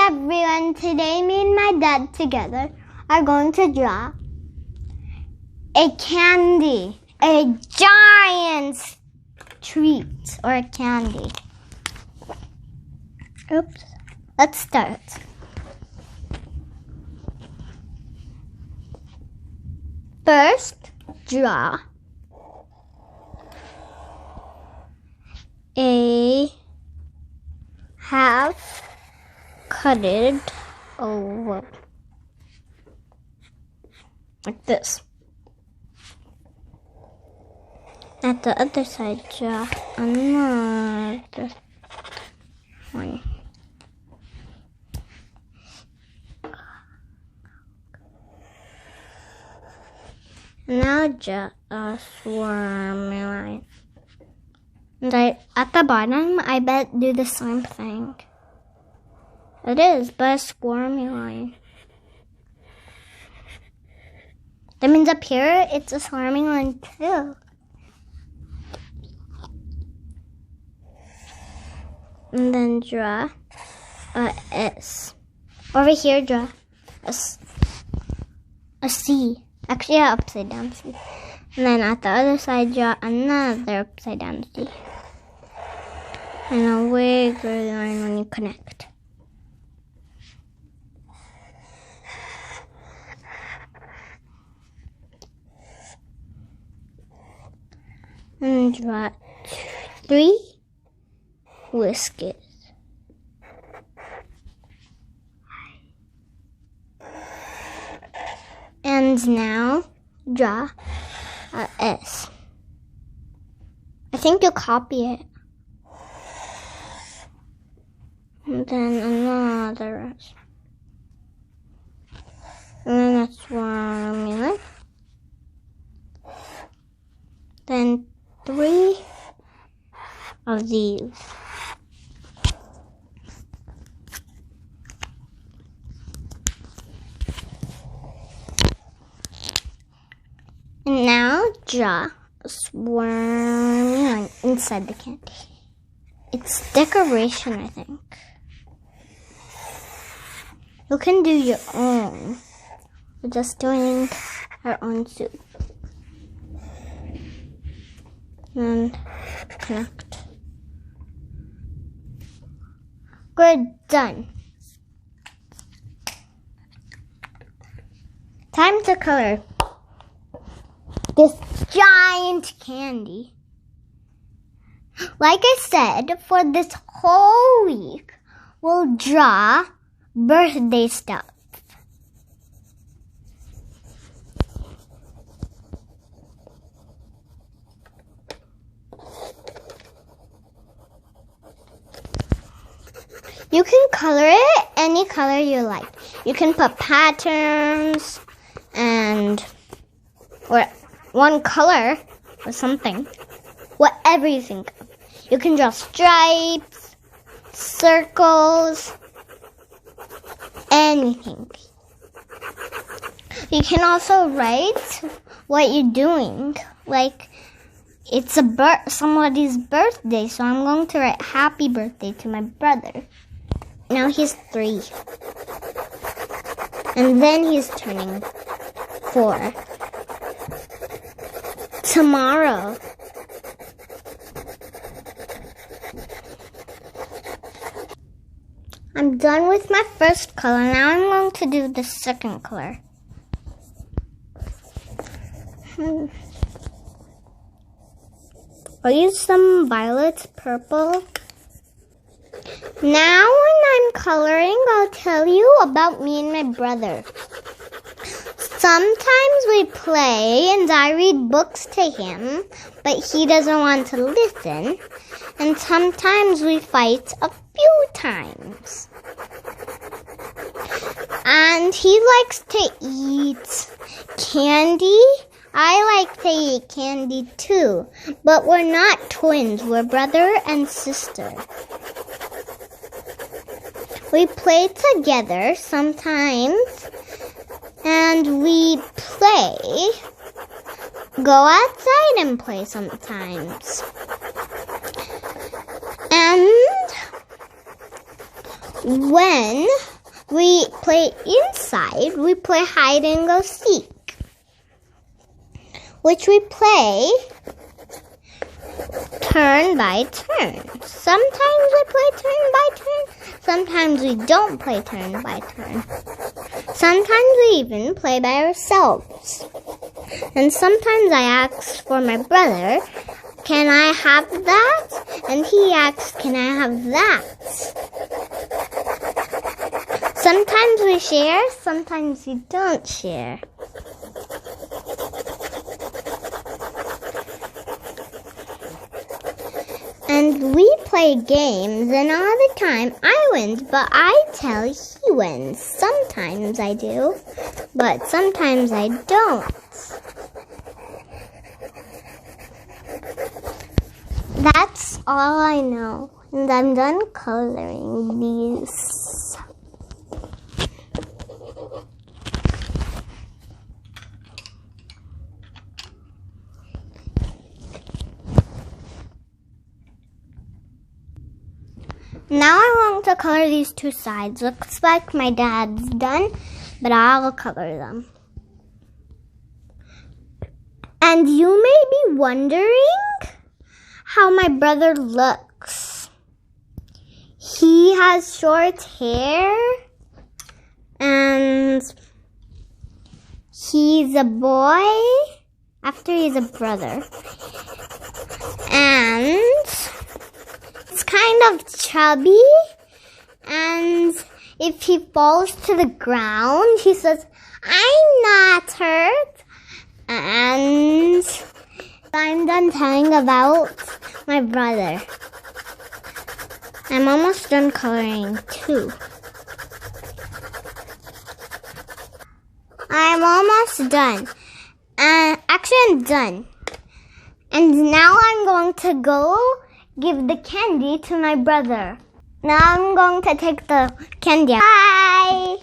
everyone, today me and my dad together are going to draw a candy, a giant treat or a candy. Oops, let's start. First, draw a half cutted over like this. At the other side, draw another one. Now draw a swirly line. And at the bottom, I bet do the same thing. It is, but a squirmy line. That means up here, it's a squirmy line too. And then draw a S. Over here, draw a C. Actually, an upside down C. And then at the other side, draw another upside down C. And a wiggly line when you connect. And draw 3 whiskers. And now draw a S. I think you'll copy it. And then another S. And then that's one line. Then 3 of these. And now draw a swirly line inside the candy. It's decoration, I think. You can do your own. We're just doing our own soup. And connect. Good, done. Time to color this giant candy. Like I said, for this whole week, we'll draw birthday stuff. You can color it any color you like. You can put patterns or one color or something. Whatever you think of. You can draw stripes, circles, anything. You can also write what you're doing. Like, it's somebody's birthday, so I'm going to write happy birthday to my brother. Now he's 3. And then he's turning 4. Tomorrow. I'm done with my first color. Now I'm going to do the second color. I'll use some violet purple. Now when I'm coloring, I'll tell you about me and my brother. Sometimes we play and I read books to him, but he doesn't want to listen. And sometimes we fight a few times. And he likes to eat candy. I like to eat candy too, but we're not twins. We're brother and sister. We play together sometimes, and we play, go outside and play sometimes. And when we play inside. We play hide and go seek, which we play turn by turn. Sometimes we play turn by turn. Sometimes we don't play turn by turn. Sometimes we even play by ourselves. And sometimes I ask for my brother, can I have that? And he asks, can I have that? Sometimes we share, sometimes we don't share. And we play games, and all the time I win, but I tell he wins. Sometimes I do, but sometimes I don't. That's all I know, and I'm done coloring these. Now I'm going to color these two sides. Looks like my dad's done, but I'll color them. And you may be wondering how my brother looks. He has short hair, and he's a boy after he's a brother. And it's kind of chubby, and if he falls to the ground, he says, I'm not hurt. And I'm done telling about my brother. I'm almost done coloring too. I'm almost done. Actually, I'm done. And now I'm going to go give the candy to my brother. Now I'm going to take the candy. Bye!